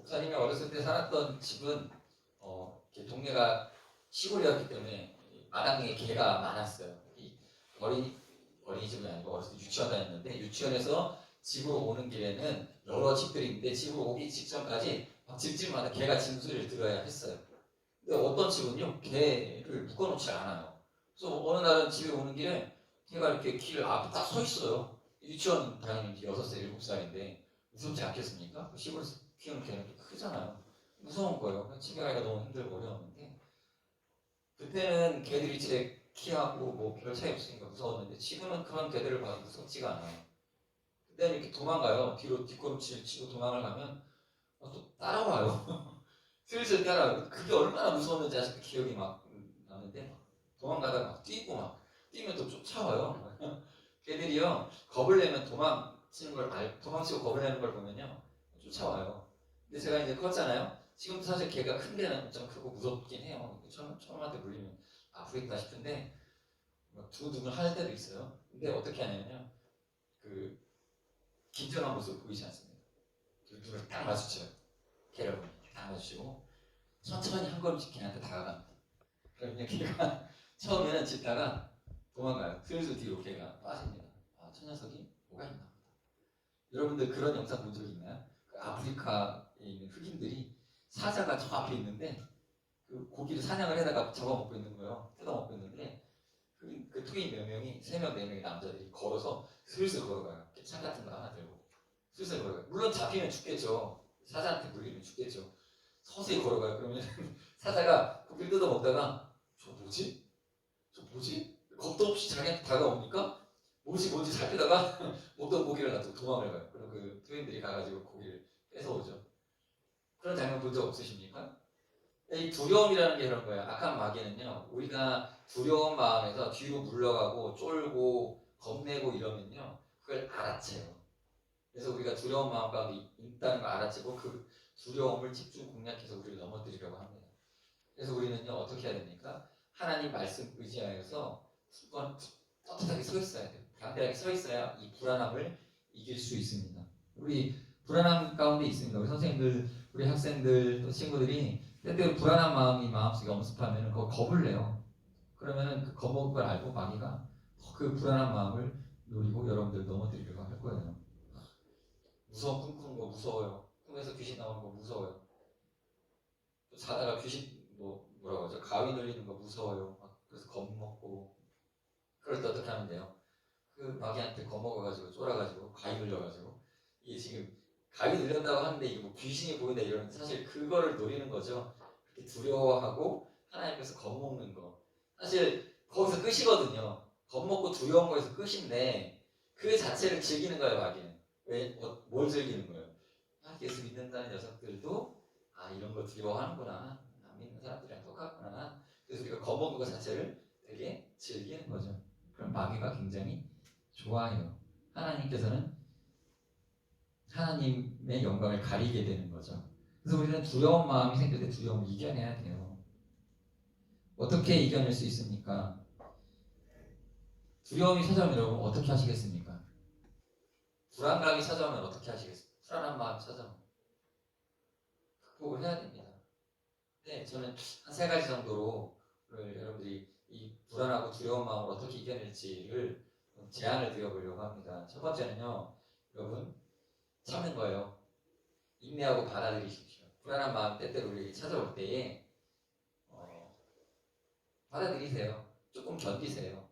목사님이 어렸을 때 살았던 집은 이렇게 동네가 시골이었기 때문에 마당에 개가 많았어요. 어린이집이 아니고 어렸을 때 유치원 다녔는데 유치원에서 집으로 오는 길에는 여러 집들이 있는데 집으로 오기 직전까지 집집마다 개가 짖소리를 들어야 했어요. 근데 어떤 집은요 개를 묶어놓지 않아요. 그래서 어느 날은 집에 오는 길에 개가 이렇게 길 앞에 딱 서 있어요. 유치원 다니는 6살, 7살인데 무섭지 않겠습니까? 시골에서 키우는 개는 크잖아요. 무서운 거예요. 집에 가기가 너무 힘들고 어려웠는데 그때는 개들이 제 키하고 뭐 별 차이 없으니까 무서웠는데 지금은 그런 개들을 봐도 무섭지가 않아요. 그때는 이렇게 도망가요. 뒤로 뒷걸음질 치고 도망을 가면 또 따라와요. 슬슬 따라와요. 그게 얼마나 무서웠는지 아직도 기억이 막 나는데 도망가다가 막 뛰고 막 뛰면 또 쫓아와요. 개들이요 겁을 내면 도망치고 겁을 내는 걸 보면요 쫓아와요. 근데 제가 이제 컸잖아요. 지금도 사실 개가 큰 개는 엄청 크고 무섭긴 해요. 처음한테 물리면 아프겠다 싶은데 두근두근 할 때도 있어요. 근데 어떻게 하냐면요 그 긴장한 모습 보이지 않습니다. 눈을 딱 마주쳐요. 개를 보면 딱 마주치고 천천히 한 걸음씩 걔한테 다가갑니다. 그러면 걔가 처음에는 짖다가 도망가요. 슬슬 뒤로 걔가 빠집니다. 아, 저 녀석이 뭐가 있나 보다. 여러분들 그런 영상 본 적 있나요? 그 아프리카에 있는 흑인들이 사자가 저 앞에 있는데 그 고기를 사냥을 해다가 잡아먹고 있는 거예요. 뜯어먹고 있는데 그 흑인 몇 명이 3명, 4명의 남자들이 걸어서 슬슬 걸어가요. 창 같은 거 하나 들고 슬슬 걸어가요. 물론 잡히면 죽겠죠. 사자한테 물리면 죽겠죠. 서서히 걸어가요. 그러면 사자가 고기를 뜯어먹다가 저 뭐지? 겁도 없이 자기한테 다가오니까 뭐지 살피다가 먹던 고기를 놔두고 도망을 가요. 그럼 그 투인들이 가가지고 고기를 뺏어오죠. 그런 장면 본 적 없으십니까? 이 두려움이라는 게 그런 거예요. 악한 마귀는요, 우리가 두려운 마음에서 뒤로 물러가고 쫄고 겁내고 이러면요, 그걸 알아채요. 그래서 우리가 두려운 마음 가운데 있다는 걸 알아채고 그 두려움을 집중 공략해서 우리를 넘어뜨리려고 합니다. 그래서 우리는요, 어떻게 해야 됩니까? 하나님 말씀 의지하여서 떳떳하게 서 있어야 돼요. 담대하게 서 있어야 이 불안함을 이길 수 있습니다. 우리 불안함 가운데 있습니다. 우리 선생님들, 우리 학생들, 또 친구들이 때때로 불안한 마음이 마음속에 엄습하면 그거 겁을 내요. 그러면은 그 겁먹은 걸 알고 마귀가 그 불안한 마음을 노리고 여러분들 넘어뜨리려고 할 거예요. 무서워, 꿈 꾸는 거 무서워요. 꿈에서 귀신 나오는 거 무서워요. 또 자다가 귀신 뭐라고 하죠? 가위 눌리는 거 무서워요. 그래서 겁먹고 그럴 때 어떻게 하면 돼요? 그 마귀한테 겁먹어가지고 쫄아가지고 가위 눌려가지고 이게 지금 가위 눌린다고 하는데 이게 뭐 귀신이 보인다 이러는데 사실 그거를 노리는 거죠. 그렇게 두려워하고 하나님께서 겁먹는 거. 사실 거기서 끝이거든요. 겁먹고 두려운 거에서 끝인데 그 자체를 즐기는 거예요, 마귀는. 왜? 뭘 즐기는 거예요? 예수 믿는다는 녀석들도 이런 거 두려워하는구나. 안 믿는 사람들이랑 똑같구나. 그래서 우리가 겁먹는 것 자체를 되게 즐기는 거죠. 그럼 마귀가 굉장히 좋아해요. 하나님께서는 하나님의 영광을 가리게 되는 거죠. 그래서 우리는 두려운 마음이 생길 때 두려움을 이겨내야 돼요. 어떻게 이겨낼 수 있습니까? 두려움이 찾아오면 여러분 어떻게 하시겠습니까? 불안감이 찾아오면 어떻게 하시겠습니까? 불안한 마음이 찾아오면 극복을 해야 됩니다. 네, 저는 한 3가지 정도로 여러분들이 이 불안하고 두려운 마음을 어떻게 이겨낼지를 제안을 드려보려고 합니다. 첫 번째는요, 여러분 참는 거예요. 인내하고 받아들이십시오. 불안한 마음 때때로 우리에게 찾아올 때에 받아들이세요. 조금 견디세요.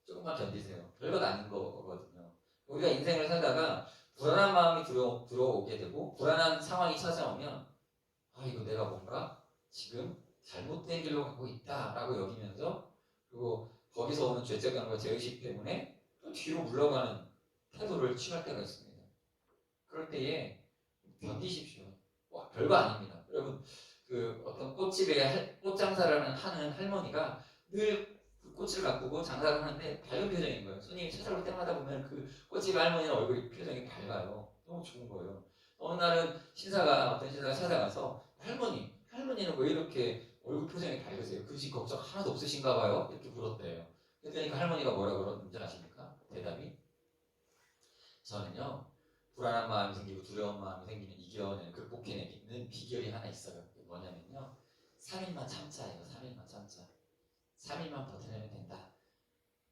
조금만 견디세요. 별것 아닌 거거든요. 우리가 인생을 살다가 불안한 마음이 들어오게 되고 불안한 상황이 찾아오면 이거 내가 뭔가 지금 잘못된 길로 가고 있다라고 여기면서 그리고 거기서 오는 죄책감과 죄의식 때문에 또 뒤로 물러가는 태도를 취할 때가 있습니다. 그럴 때에 견디십시오. 별거 아닙니다. 여러분 그 어떤 꽃집에 꽃 장사를 하는 할머니가 늘 그 꽃을 가꾸고 장사를 하는데 밝은 표정인 거예요. 손님이 찾아올 때마다 보면 그 꽃집 할머니는 얼굴이 표정이 밝아요. 너무 좋은 거예요. 어느 날은 어떤 신사가 찾아가서 할머니는 왜 이렇게 얼굴 표정이 밝으세요? 그지 걱정 하나도 없으신가 봐요? 이렇게 물었대요. 그러니까 할머니가 뭐라 그러는지 아십니까? 대답이 저는요 불안한 마음이 생기고 두려운 마음이 생기면 이겨내는 극복해내는 비결이 하나 있어요. 그게 뭐냐면요. 3일만 참자예요. 3일만 참자. 3일만 버텨내면 된다.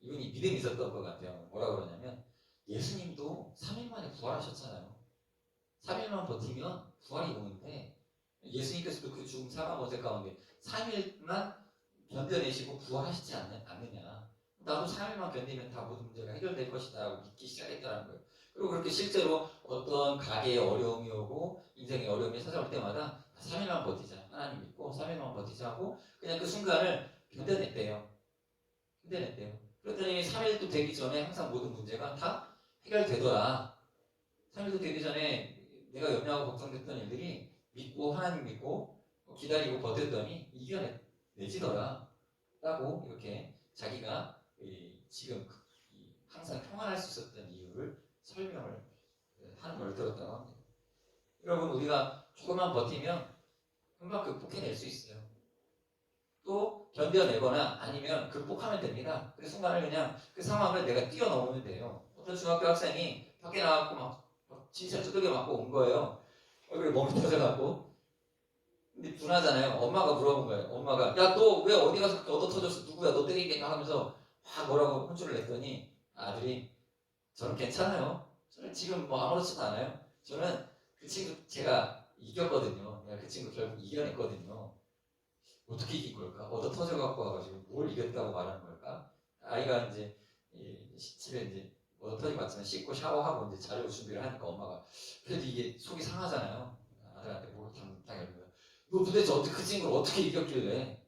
이분이 믿음이 있었던 것 같아요. 뭐라 그러냐면 예수님도 3일 만에 부활하셨잖아요. 3일만 버티면 부활이 오는데 예수님께서도 그 죽음 사망 어제 가운데 3일만 견뎌내시고 부활하시지 않느냐. 나도 3일만 견디면 다 모든 문제가 해결될 것이다 라고 믿기 시작했다는 거예요. 그리고 그렇게 실제로 어떤 가게에 어려움이 오고 인생에 어려움이 찾아올 때마다 3일만 버티자. 하나님 믿고 3일만 버티자 하고 그냥 그 순간을 견뎌냈대요. 그랬더니 3일도 되기 전에 항상 모든 문제가 다 해결되더라. 3일도 되기 전에 내가 염려하고 걱정됐던 일들이 믿고 하나님 믿고 기다리고 버텼더니 이겨내지더라 라고 이렇게 자기가 지금 항상 평안할 수 있었던 이유를 설명을 하는 걸 들었다고 합니다. 여러분 우리가 조금만 버티면 금방 극복해낼 수 있어요. 또 견뎌내거나 아니면 극복하면 됩니다. 그 순간을 그냥 그 상황을 내가 뛰어넘으면 돼요. 어떤 중학교 학생이 밖에 나가고 막 진짜 두들겨 맞고 온 거예요. 얼굴에 멍이 터져갖고. 근데 분하잖아요. 엄마가 물어본 거예요. 엄마가 야 너 왜 어디 가서 그렇게 얻어 터졌어? 누구야? 너 때리겠냐? 하면서 막 뭐라고 혼쭐을 냈더니 아들이 저는 괜찮아요. 저는 지금 뭐 아무렇지도 않아요. 저는 그 친구 제가 이겼거든요. 내가 그 친구 결국 이겨냈거든요. 어떻게 이긴 걸까? 얻어 터져갖고 와가지고 뭘 이겼다고 말하는 걸까? 아이가 이제 집에 이제 얻어 터지고 왔지만 씻고 샤워하고 이제 자려고 준비를 하니까 엄마가 그래도 이게 속이 상하잖아요. 아들한테 뭘 당연히 너 도대체 어떻게 그 친구를 어떻게 이겼길래?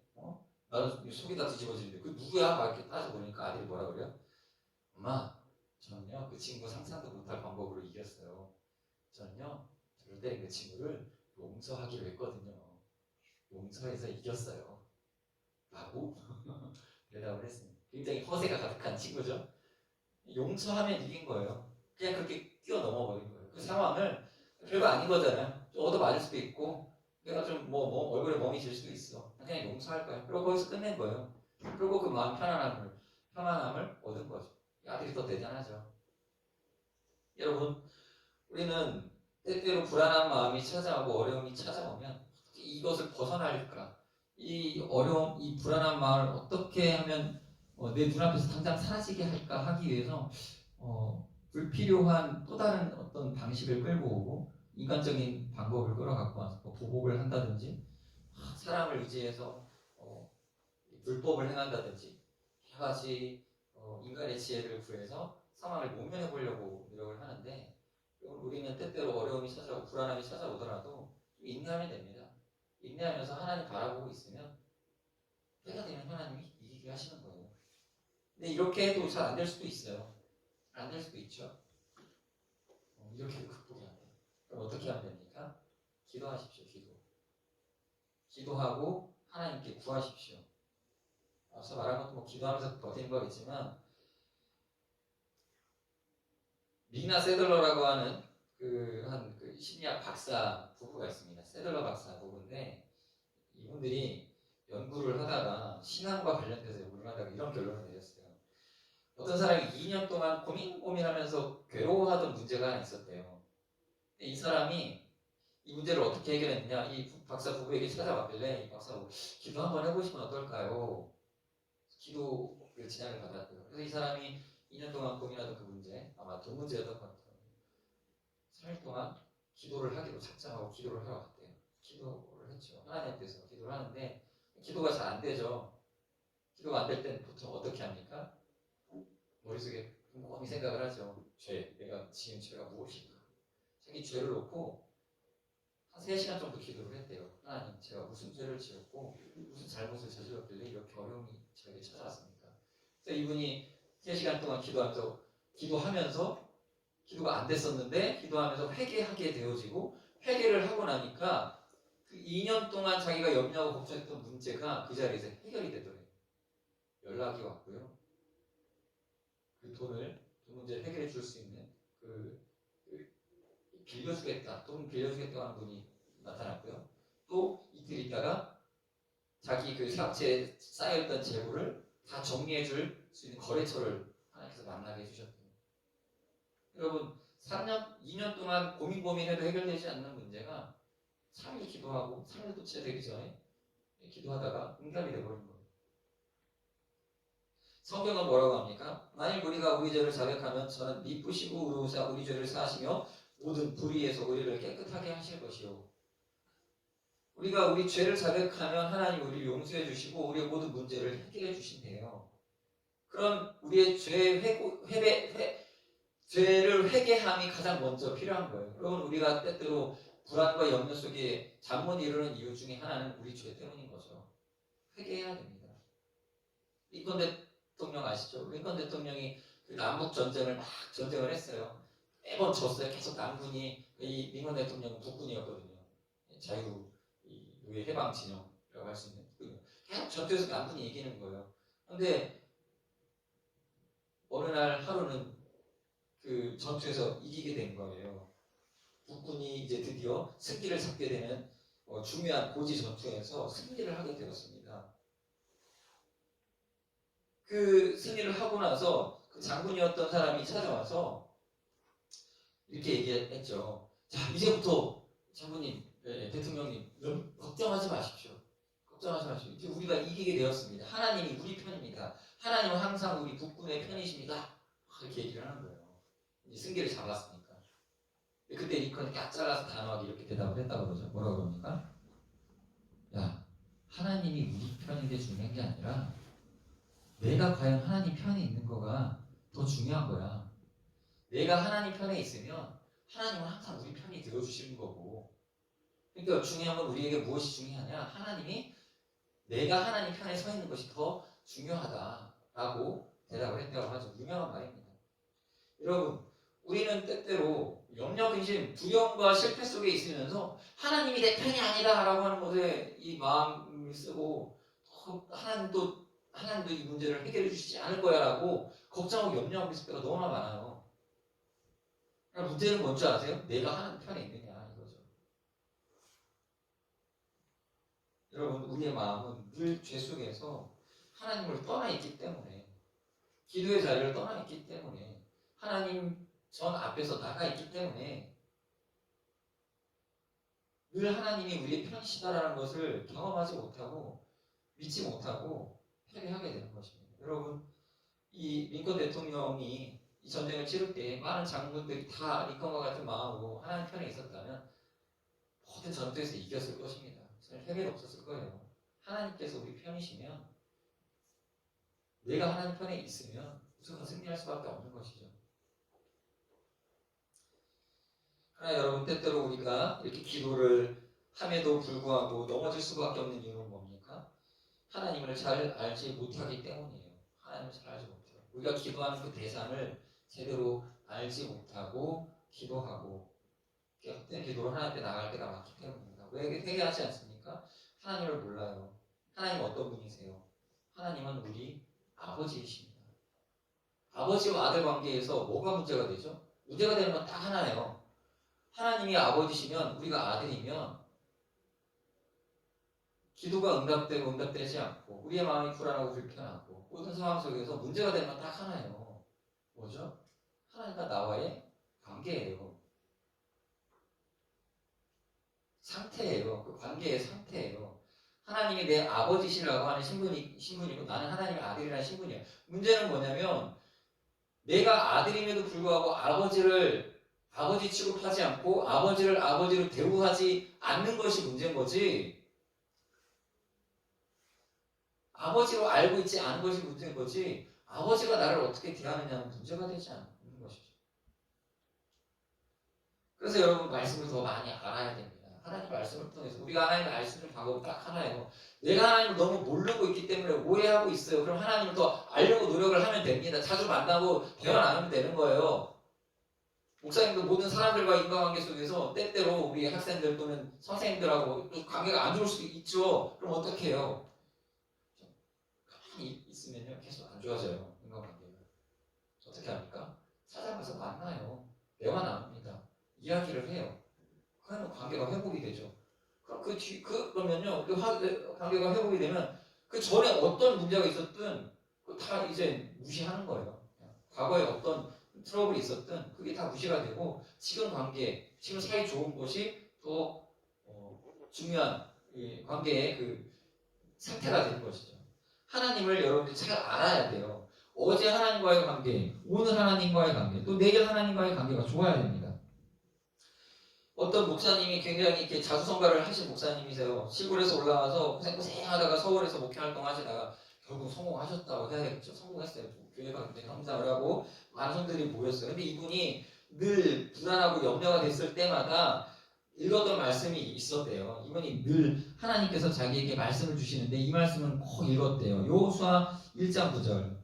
나는 속이 다 뒤집어지는데 그 누구야? 막 이렇게 따져보니까 아들이 뭐라 그래요? 엄마, 저는요 그 친구 상상도 못할 방법으로 이겼어요. 저는요 저를 때린 그 친구를 용서하기로 했거든요. 용서해서 이겼어요. 라고 대답을 했습니다. 굉장히 허세가 가득한 친구죠. 용서하면 이긴 거예요. 그냥 그렇게 뛰어넘어 버린 거예요. 그 상황을 별거 아닌 거잖아요. 얻어 맞을 수도 있고 내가 좀 얼굴에 멍이 질 수도 있어. 그냥 용서할 거야. 그리고 거기서 끝낸 거예요. 그리고 그 마음 편안함을 얻은 거죠. 아들이 더 대단하죠. 여러분, 우리는 때때로 불안한 마음이 찾아오고 어려움이 찾아오면 이것을 벗어날까? 이 어려움, 이 불안한 마음을 어떻게 하면 내 눈앞에서 당장 사라지게 할까 하기 위해서 불필요한 또 다른 어떤 방식을 끌고 오고 인간적인 방법을 끌어갖고 와서 보복을 한다든지 사람을 의지해서 불법을 행한다든지 여러 가지 인간의 지혜를 구해서 상황을 모면해 보려고 노력을 하는데 우리는 때때로 어려움이 찾아오고 불안함이 찾아오더라도 인내하면 됩니다. 인내하면서 하나님 바라보고 있으면 때가 되면 하나님이 이기게 하시는 거예요. 근데 이렇게 해도 잘 안 될 수도 있어요. 안 될 수도 있죠. 이렇게도 극복이 안 돼요. 그럼 어떻게 하면 됩니까? 기도하십시오. 기도하고 하나님께 구하십시오. 앞서 말한 것도 기도하면서 버티는 거겠지만 리나 세들러라고 하는 그 심리학 박사 부부가 있습니다. 세들러 박사 부부인데 이분들이 연구를 하다가 신앙과 관련돼서 연구를 하다가 이런 결론을 내렸어요. 어떤 사람이 2년 동안 고민하면서 괴로워하던 문제가 하나 있었대요. 근데 이 사람이 이 문제를 어떻게 해결했느냐, 이 박사 부부에게 찾아왔길래 이 박사가 기도 한번 해보시면 어떨까요? 기도를 진행을 받았대요. 그래서 이 사람이 2년 동안 고민하던 그 문제, 아마 두 문제였던 것 같아요. 3일 동안 기도를 하기로 작정하고 기도를 하러 갔대요. 기도를 했죠. 하나님 앞에서 기도를 하는데 기도가 잘 안 되죠. 기도가 안 될 때는 보통 어떻게 합니까? 머릿속에 곰곰이 생각을 하죠. 내가 지은 죄가 무엇인가? 자기 죄를 놓고 한 3시간 정도 기도를 했대요. 하나님, 제가 무슨 죄를 지었고 무슨 잘못을 저질렀길래 이렇게 어려움이 저에게 찾아왔습니까? 그래서 이분이 3시간 동안 기도하면서 기도가 안 됐었는데 기도하면서 회개하게 되어지고 회개를 하고 나니까 그 2년 동안 자기가 염려하고 걱정했던 문제가 그 자리에서 해결이 되더래요. 연락이 왔고요. 그 그 문제를 해결해 줄 수 있는 돈 빌려주겠다고 하는 분이 나타났고요. 또 이틀 있다가 자기 그 사업체에 쌓여있던 재고를 다 정리해 줄 수 있는 거래처를 하나님께서 만나게 해주셨대요. 여러분, 3년, 2년 동안 고민해도 해결되지 않는 문제가 3일 기도하고 3일 도체 되기 전에 기도하다가 응답이 되어버린 거예요. 성경은 뭐라고 합니까? 만일 우리가 우리 죄를 자백하면 저는 미쁘시고 의로우사 우리 죄를 사하시며 모든 불의에서 우리를 깨끗하게 하실 것이요. 우리가 우리 죄를 자백하면 하나님 우리를 용서해 주시고 우리의 모든 문제를 해결해 주신대요. 그럼 우리의 죄를 회개함이 가장 먼저 필요한 거예요. 여러분, 우리가 때때로 불안과 염려 속에 잠 못 이루는 이유 중에 하나는 우리 죄 때문인 거죠. 회개해야 됩니다. 링컨 대통령 아시죠? 링컨 대통령이 그 남북 전쟁을 막 전쟁을 했어요. 매번 졌어요. 계속 남군이, 이 링컨 대통령은 북군이었거든요. 자유의 해방 진영이라고 할 수 있는. 계속 전투에서 남군이 이기는 거예요. 그런데 어느 날 하루는 그 전투에서 이기게 된 거예요. 북군이 이제 드디어 승기를 잡게 되는 중요한 고지 전투에서 승리를 하게 되었습니다. 그 승리를 하고 나서 그 장군이었던 사람이 찾아와서 이렇게 얘기했죠. 자, 이제부터 장군님, 대통령님, 걱정하지 마십시오. 걱정하지 마십시오. 이제 우리가 이기게 되었습니다. 하나님이 우리 편입니다. 하나님은 항상 우리 북군의 편이십니다. 이렇게 얘기를 하는 거예요. 이제 승기를 잡았으니까. 그때 링컨이 깍 잘라서 단호하게 이렇게 대답을 했다고 그러죠. 뭐라고 그럽니까? 야, 하나님이 우리 편인 게 중요한 게 아니라 내가 과연 하나님 편에 있는 거가 더 중요한 거야. 내가 하나님 편에 있으면 하나님은 항상 우리 편이 되어주시는 거고. 그러니까 중요한 건 우리에게 무엇이 중요하냐? 하나님이 내가 하나님 편에 서 있는 것이 더 중요하다라고 대답을 했다고 하죠. 유명한 말입니다. 여러분, 우리는 때때로 염려, 근심, 두려움과 실패 속에 있으면서 하나님이 내 편이 아니다라고 하는 것에 이 마음을 쓰고 하나님도 이 문제를 해결해 주시지 않을 거야라고 걱정하고 염려하고 있을 때가 너무나 많아요. 그러니까 문제는 뭔지 아세요? 내가 하나님 편에 있느냐 이거죠. 여러분, 우리의 마음은 늘 죄 속에서 하나님을 떠나 있기 때문에, 기도의 자리를 떠나 있기 때문에, 하나님 전 앞에서 나가 있기 때문에 늘 하나님이 우리의 편이시다라는 것을 경험하지 못하고 믿지 못하고 회개하게 되는 것입니다. 여러분, 이 링컨 대통령이 이 전쟁을 치를 때 많은 장군들이 다 링컨과 같은 마음으로 하나님 편에 있었다면 모든 전투에서 이겼을 것입니다. 회개가 없었을 거예요. 하나님께서 우리 편이시면, 내가 하나님 편에 있으면 무조건 승리할 수밖에 없는 것이죠. 그러나 여러분, 때때로 우리가 이렇게 기도를 함에도 불구하고 넘어질 수밖에 없는 이유는 뭡니까? 하나님을 잘 알지 못하기 때문이에요. 하나님을 잘 알지 못해요. 우리가 기도하는 그 대상을 제대로 알지 못하고 기도하고 헛된 기도로 하나님 앞에 나갈 때가 많기 때문입니다. 왜 회개하지 않습니까? 하나님을 몰라요. 하나님 어떤 분이세요? 하나님은 우리 아버지이십니다. 아버지와 아들 관계에서 뭐가 문제가 되죠? 문제가 되는 건 딱 하나예요. 하나님이 아버지시면, 우리가 아들이면 기도가 응답되고 응답되지 않고 우리의 마음이 불안하고 불편하고 모든 상황 속에서 문제가 되는 건 딱 하나예요. 뭐죠? 하나님과 나와의 관계예요. 상태예요. 그 관계의 상태예요. 하나님이 내 아버지시라고 하는 신분이고 나는 하나님의 아들이라는 신분이에요. 문제는 뭐냐면 내가 아들임에도 불구하고 아버지 취급하지 않고 아버지를 아버지로 대우하지 않는 것이 문제인 거지, 아버지로 알고 있지 않은 것이 문제인 거지, 아버지가 나를 어떻게 대하느냐는 문제가 되지 않는 것이죠. 그래서 여러분, 말씀을 더 많이 알아야 됩니다. 하나님 말씀을 통해서 우리가 하나님을 알 수 있는 방법은 딱 하나예요. 내가 하나님을 너무 모르고 있기 때문에 오해하고 있어요. 그럼 하나님을 더 알려고 노력을 하면 됩니다. 자주 만나고 대화 나누면 되는 거예요. 목사님도 모든 사람들과 인간관계 속에서 때때로 우리 학생들 또는 선생님들하고 관계가 안 좋을 수도 있죠. 그럼 어떻게 해요? 가만히 있으면요, 계속 안 좋아져요. 인간관계가. 어떻게 합니까? 찾아가서 만나요. 대화 나눕니다. 이야기를 해요. 그러면 관계가 회복이 되죠. 그럼 그러면요, 관계가 회복이 되면 그 전에 어떤 문제가 있었든 다 이제 무시하는 거예요. 과거에 어떤 트러블이 있었든 그게 다 무시가 되고 지금 관계, 지금 사이 좋은 것이 더 중요한 관계의 그 상태가 되는 것이죠. 하나님을 여러분들이 잘 알아야 돼요. 어제 하나님과의 관계, 오늘 하나님과의 관계, 또 내일 하나님과의 관계가 좋아야 됩니다. 어떤 목사님이 굉장히 이렇게 자수성가를 하신 목사님이세요. 시골에서 올라와서 고생하다가 서울에서 목회 활동하시다가 결국 성공하셨다고 해야겠죠. 성공했어요. 교회가 굉장히 성장을 하고 많은 성들이 모였어요. 근데 이분이 늘 불안하고 염려가 됐을 때마다 읽었던 말씀이 있었대요. 이분이 늘 하나님께서 자기에게 말씀을 주시는데 이 말씀은 꼭 읽었대요. 여호수아 1장 9절.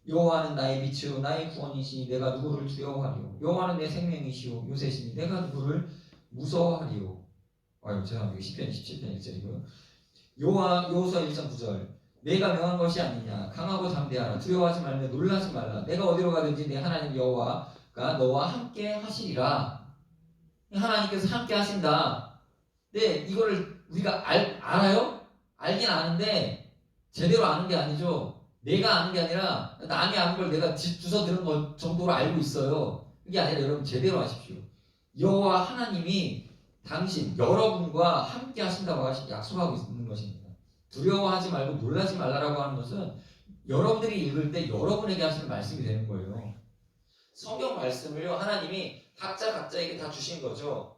여호와는 나의 빛이요 나의 구원이시니 내가 누구를 두려워하리요. 여호와는 내 생명이시요 요새시니 내가 누구를 무서워하리요. 죄송합니다. 10편 17편 1절이고요. 여호수아 1장 9절. 내가 명한 것이 아니냐. 강하고 담대하라. 두려워하지 말며 놀라지 말라. 내가 어디로 가든지 내 하나님 여호와가 너와 함께 하시리라. 하나님께서 함께 하신다. 근데 이거를 우리가 알아요? 알긴 아는데 제대로 아는 게 아니죠. 내가 아는 게 아니라 남이 아는 걸 내가 주워 들은 것 정도로 알고 있어요. 그게 아니라 여러분 제대로 아십시오. 여호와 하나님이 당신 여러분과 함께 하신다고 약속하고 있는 것입니다. 두려워하지 말고 놀라지 말라라고 하는 것은 여러분들이 읽을 때 여러분에게 하시는 말씀이 되는 거예요. 성경 말씀을요 하나님이 각자에게 다 주신 거죠.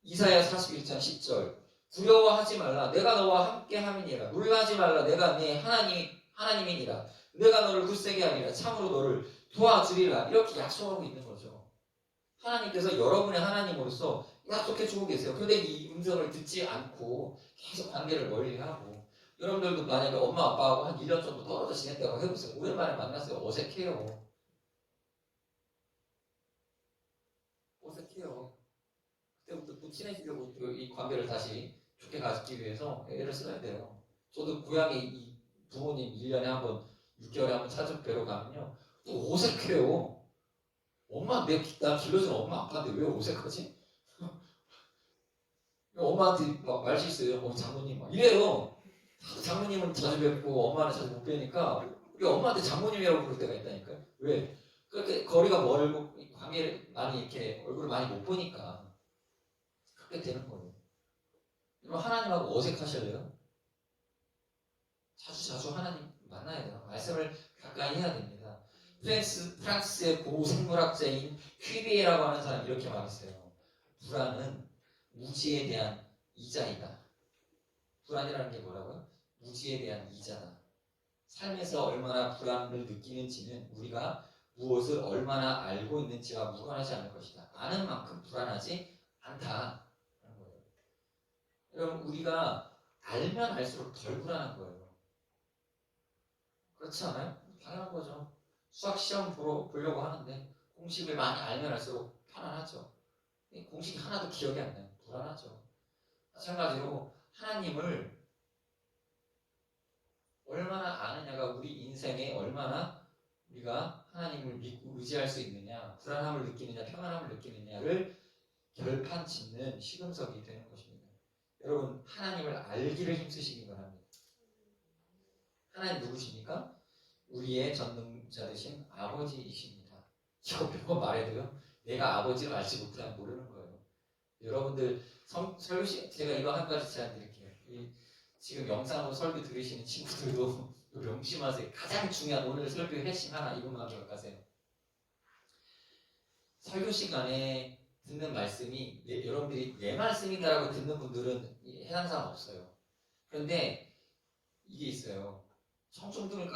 이사야 41장 10절. 두려워하지 말라. 내가 너와 함께 함이니라. 놀라지 말라. 내가 네 하나님이니라. 내가 너를 굳세게 하리라. 참으로 너를 도와주리라. 이렇게 약속하고 있는 거죠. 하나님께서 여러분의 하나님으로서 약속해 주고 계세요. 그런데 이 음성을 듣지 않고 계속 관계를 멀리하고 여러분들도 만약에 엄마 아빠하고 한 1년 정도 떨어져 지냈다고 해보세요. 오랜만에 만났어요. 어색해요. 그때부터 또 친해지려고 이 관계를 다시 좋게 가지기 위해서 애를 써야 돼요. 저도 고향에 이 부모님 1년에 한 번, 6개월에 한 번 찾아뵈러 가면요. 또 어색해요. 나 길러준 엄마 아빠인데 왜 어색하지? 엄마한테 막 말 실수해요. 장모님 막 이래요. 장모님은 자주 뵙고 엄마는 자주 못 뵈니까 우리 엄마한테 장모님이라고 부를 때가 있다니까요. 왜? 그렇게 거리가 멀고 관계를 많이 이렇게 얼굴을 많이 못 보니까 그렇게 되는 거예요. 그럼 하나님하고 어색하실래요? 자주 하나님 만나야 돼요. 말씀을 가까이 해야 됩니다. 프랑스의 고생물학자인 퀴비에라고 하는 사람이 이렇게 말했어요. 불안은 무지에 대한 이자이다. 불안이라는 게 뭐라고요? 무지에 대한 이자다. 삶에서 얼마나 불안을 느끼는지는 우리가 무엇을 얼마나 알고 있는지와 무관하지 않을 것이다. 아는 만큼 불안하지 않다. 하는 거예요. 여러분 우리가 알면 알수록 덜 불안한 거예요. 그렇지 않아요? 당연한 거죠. 수학 시험 보려고 하는데 공식을 많이 알면 알수록 편안하죠. 공식이 하나도 기억이 안 나요. 불안하죠. 마찬가지로 하나님을 얼마나 아느냐가 우리 인생에 얼마나 우리가 하나님을 믿고 의지할 수 있느냐, 불안함을 느끼느냐, 평안함을 느끼느냐를 결판 짓는 시금석이 되는 것입니다. 여러분 하나님을 알기를 힘쓰시기 바랍니다. 하나님 누구십니까? 우리의 전능자 되신 아버지이십니다. 이거 몇 번 말해도요. 내가 아버지를 알지 못하면 모르는 거예요. 여러분들 설교 시간 제가 이거 한 가지 제안 드릴게요. 지금 영상으로 설교 들으시는 친구들도 명심하세요. 가장 중요한 오늘 설교의 핵심 하나 이것만 기억하세요. 설교 시간에 듣는 말씀이 여러분들이 내 말씀이다라고 듣는 분들은 해당사항 없어요. 그런데 이게 있어요. 성도들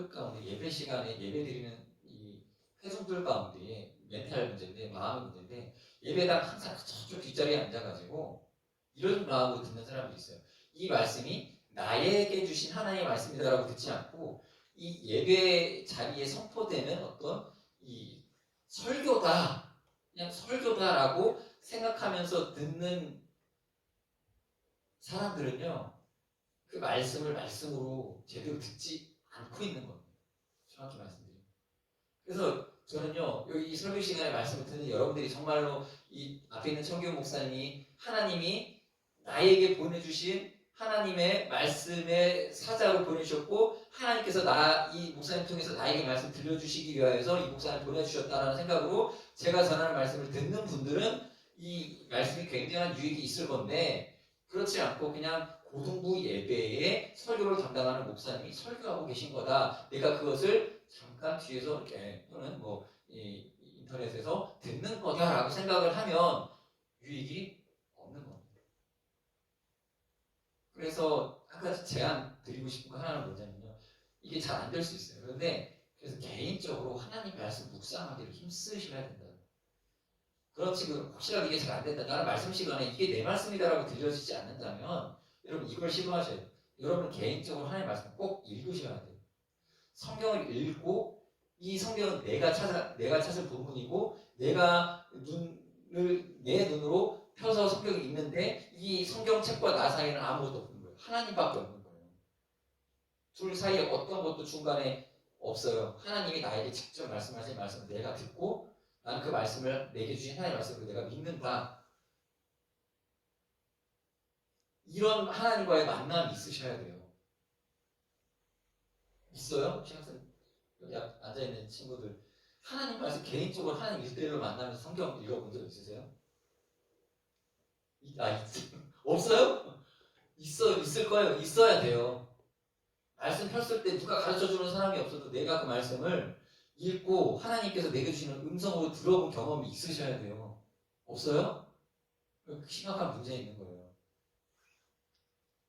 가운데 예배 시간에 예배 드리는 이 회중들 가운데 멘탈 문제인데 마음의 문제인데 예배당 항상 저쪽 뒷자리에 앉아가지고 이런 마음으로 듣는 사람들이 있어요. 이 말씀이 나에게 주신 하나님의 말씀이다라고 듣지 않고 이 예배 자리에 선포되는 어떤 이 설교다 그냥 설교다라고 생각하면서 듣는 사람들은요. 그 말씀을 말씀으로 제대로 듣지 않고 있는 겁니다. 정확히 말씀드립니다. 그래서 저는요, 여기 이 설교 시간에 말씀을 듣는 여러분들이 정말로 이 앞에 있는 청규 목사님이 하나님이 나에게 보내주신 하나님의 말씀의 사자로 보내주셨고 하나님께서 이 목사님 통해서 나에게 말씀 들려주시기 위하여서 이 목사님 보내주셨다는 생각으로 제가 전하는 말씀을 듣는 분들은 이 말씀이 굉장한 유익이 있을 건데 그렇지 않고 그냥 고등부 예배에 설교를 담당하는 목사님이 설교하고 계신 거다. 내가 그것을 잠깐 뒤에서 이렇게 또는 인터넷에서 듣는 거다라고 생각을 하면 유익이 없는 겁니다. 그래서 한 가지 제안 드리고 싶은 거 하나는 뭐냐면요. 이게 잘 안 될 수 있어요. 그런데 그래서 개인적으로 하나님 말씀 묵상하기를 힘쓰셔야 된다. 그렇지 혹시라도 이게 잘 안 된다. 나는 말씀 시간에 이게 내 말씀이다라고 들려지지 않는다면 여러분 이걸 시도하셔야 돼요. 여러분 개인적으로 하나님 말씀 꼭 읽으셔야 돼요. 성경을 읽고 이 성경은 내가 찾을 본문이고 내가 내 눈으로 펴서 성경이 있는데 이 성경책과 나 사이에는 아무것도 없는 거예요. 하나님밖에 없는 거예요. 둘 사이에 어떤 것도 중간에 없어요. 하나님이 나에게 직접 말씀하신 말씀을 내가 듣고 나는 그 말씀을 내게 주신 하나님의 말씀을 내가 믿는다. 이런 하나님과의 만남이 있으셔야 돼요. 있어요? 신학생 여기 앉아있는 친구들 하나님 말씀 개인적으로 하나님 1대1로 만나면서 성경 읽어본 적 있으세요? 없어요? 있을 거예요. 있어야 돼요. 말씀 폈을 때 누가 가르쳐주는 사람이 없어도 내가 그 말씀을 읽고 하나님께서 내게 주시는 음성으로 들어본 경험이 있으셔야 돼요. 없어요? 심각한 문제 있는 거예요.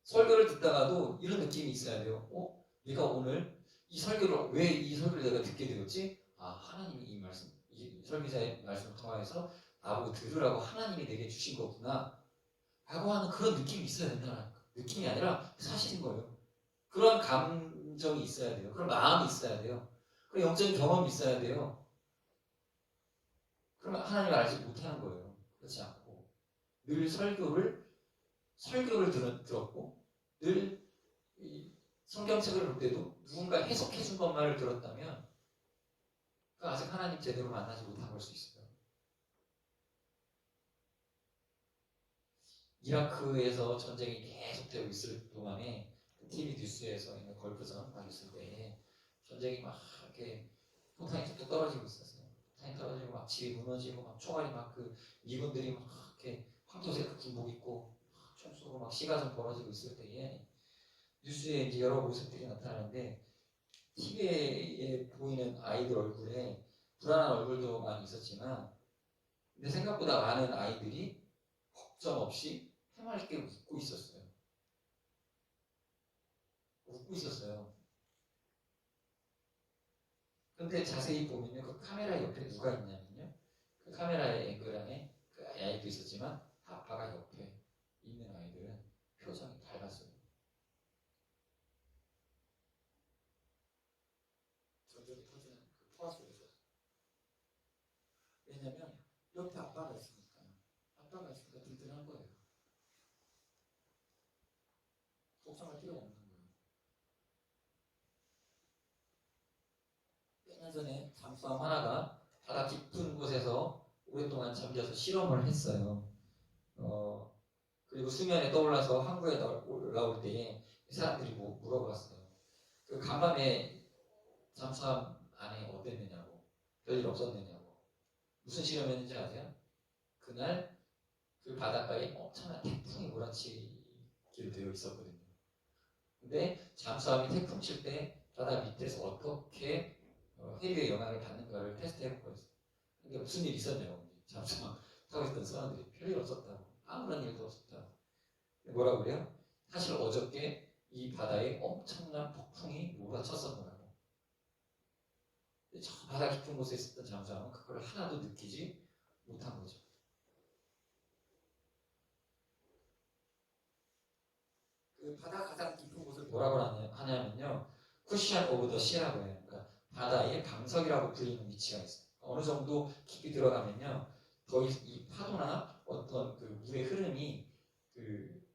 설교를 듣다가도 이런 느낌이 있어야 돼요. 내가 오늘 왜 이 설교를 내가 듣게 되었지? 하나님이 이 말씀, 이 설교자의 말씀을 통하여서 나보고 들으라고 하나님이 내게 주신 거구나. 라고 하는 그런 느낌이 있어야 된다는 느낌이 아니라 사실인 거예요. 그런 감정이 있어야 돼요. 그런 마음이 있어야 돼요. 그런 영적인 경험이 있어야 돼요. 그러면 하나님을 알지 못하는 거예요. 그렇지 않고 늘 설교를 들었고 늘 성경책을 볼 때도 누군가 해석해 준 것만을 들었다면 아직 하나님 제대로 만나지 못한 걸 수 있어요. 이라크에서 전쟁이 계속되고 있을 동안에 TV 뉴스에서 있는 걸프전 막 있을 때 전쟁이 막 이렇게 포탄이 뚝뚝 떨어지고 있었어요. 포탄이 떨어지고 막 집이 무너지고 막 총알이 막 미군들이 막 이렇게 황토색 군복 입고 총 쏘고 막 시가전 벌어지고 있을 때에 뉴스에 이제 여러 모습들이 나타나는데 TV에 보이는 아이들 얼굴에 불안한 얼굴도 많이 있었지만 근데 생각보다 많은 아이들이 걱정 없이 해맑게 웃고 있었어요. 근데 자세히 보면요, 그 카메라 옆에 누가 있냐면요, 그 카메라의 앵글 안에 그 아이도 있었지만 아빠가 옆에 있는 아이들은 표정이 밝았어요. 저절이 터지는 그 포화 속에서. 왜냐면 옆에 아빠가 있으니까 든든한 거예요. 걱정할 필요가 없는 거예요. 몇 년 전에 잠수함 하나가 바다 깊은 곳에서 오랫동안 잠겨서 실험을 했어요. 그리고 수면에 떠올라서 항구에 올라올 때에 사람들이 물어봤어요. 그 간밤에 잠수함 안에 어땠느냐고, 별일 없었느냐고. 무슨 실험했는지 아세요? 그날 그 바닷가에 엄청난 태풍이 몰아치기로 되어 있었거든요. 근데 잠수함이 태풍 칠 때 바다 밑에서 어떻게 해류의 영향을 받는가를 테스트해볼 거였어요. 근데 무슨 일이 있었냐고. 잠수함 타고 있던 사람들이 별일 없었다고. 아무런 일도 없었다고. 뭐라고 그래요? 사실 어저께 이 바다에 엄청난 폭풍이 몰아쳤었더라고. 저 바다 깊은 곳에 있었던 잠수함은 그걸 하나도 느끼지 못한 거죠. 그 바다 가장 깊은 곳을 뭐라고 하냐면요, 쿠션 오브 더 시라고 해요. 그러니까 바다의 방석이라고 불리는 위치가 있어요. 어느 정도 깊이 들어가면요, 더 이 파도나 어떤 그 물의 흐름이 그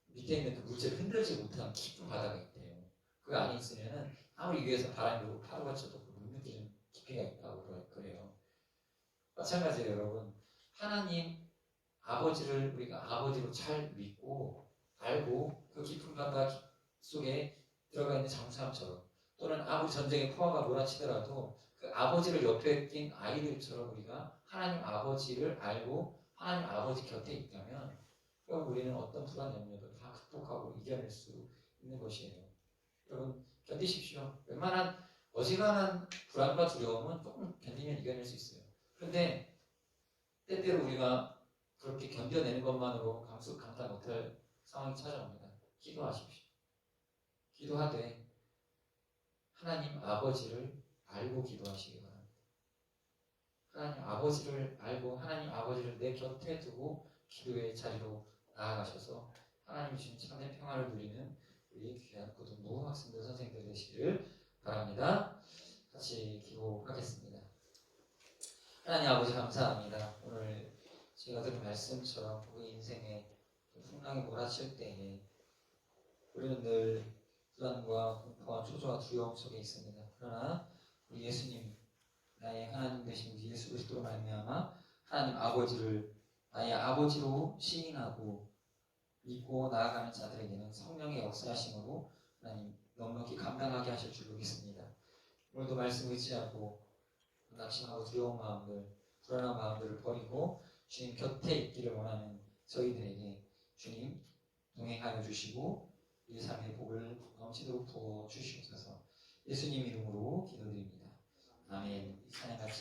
밑에 있는 그 물체를 흔들지 못하는 깊은 바다가 있대요. 그 안에 있으면은 아무리 위에서 바람이 불고 파도가 쳐도 못 느끼는 깊이가 있다고 그래요. 마찬가지예요, 여러분. 하나님 아버지를 우리가 아버지로 잘 믿고 알고 그 깊은 바다 속에 들어가 있는 잠수함처럼 또는 아무리 전쟁의 포화가 몰아치더라도 그 아버지를 옆에 낀 아이들처럼 우리가 하나님 아버지를 알고 하나님 아버지 곁에 있다면 그럼 우리는 어떤 불안 염려도 다 극복하고 이겨낼 수 있는 것이에요. 여러분 견디십시오. 웬만한 어지간한 불안과 두려움은 조금 견디면 이겨낼 수 있어요. 그런데 때때로 우리가 그렇게 견뎌내는 것만으로 감당 못할 상황이 찾아옵니다. 기도하십시오. 기도하되 하나님 아버지를 알고 기도하시기 바랍니다. 하나님 아버지를 알고 하나님 아버지를 내 곁에 두고 기도의 자리로 나아가셔서 하나님 주신 참된 평화를 누리는 우리 귀한 고등부 학생들 선생님들 되시기를 바랍니다. 같이 기도하겠습니다. 하나님 아버지 감사합니다. 오늘 제가 들은 말씀처럼 우리 인생에 풍랑이 몰아칠 때에 우리는 늘 불안과 공포와 초조와 두려움 속에 있습니다. 그러나 우리 예수님 나의 하나님 되신 우리 예수 그리스도로 말미암아 하나님 아버지를 나의 아버지로 시인하고 믿고 나아가는 자들에게는 성령의 역사하심으로 하나님 넉넉히 감당하게 하실 줄 믿습니다. 오늘도 말씀 의지하고 낙심하고 두려운 마음들, 불안한 마음들을 버리고 주님 곁에 있기를 원하는 저희들에게 주님 동행하여 주시고 우리 삶의 복을 넘치도록 부어 주시옵소서. 예수님 이름으로 기도드립니다. 아멘. 이 찬양 같이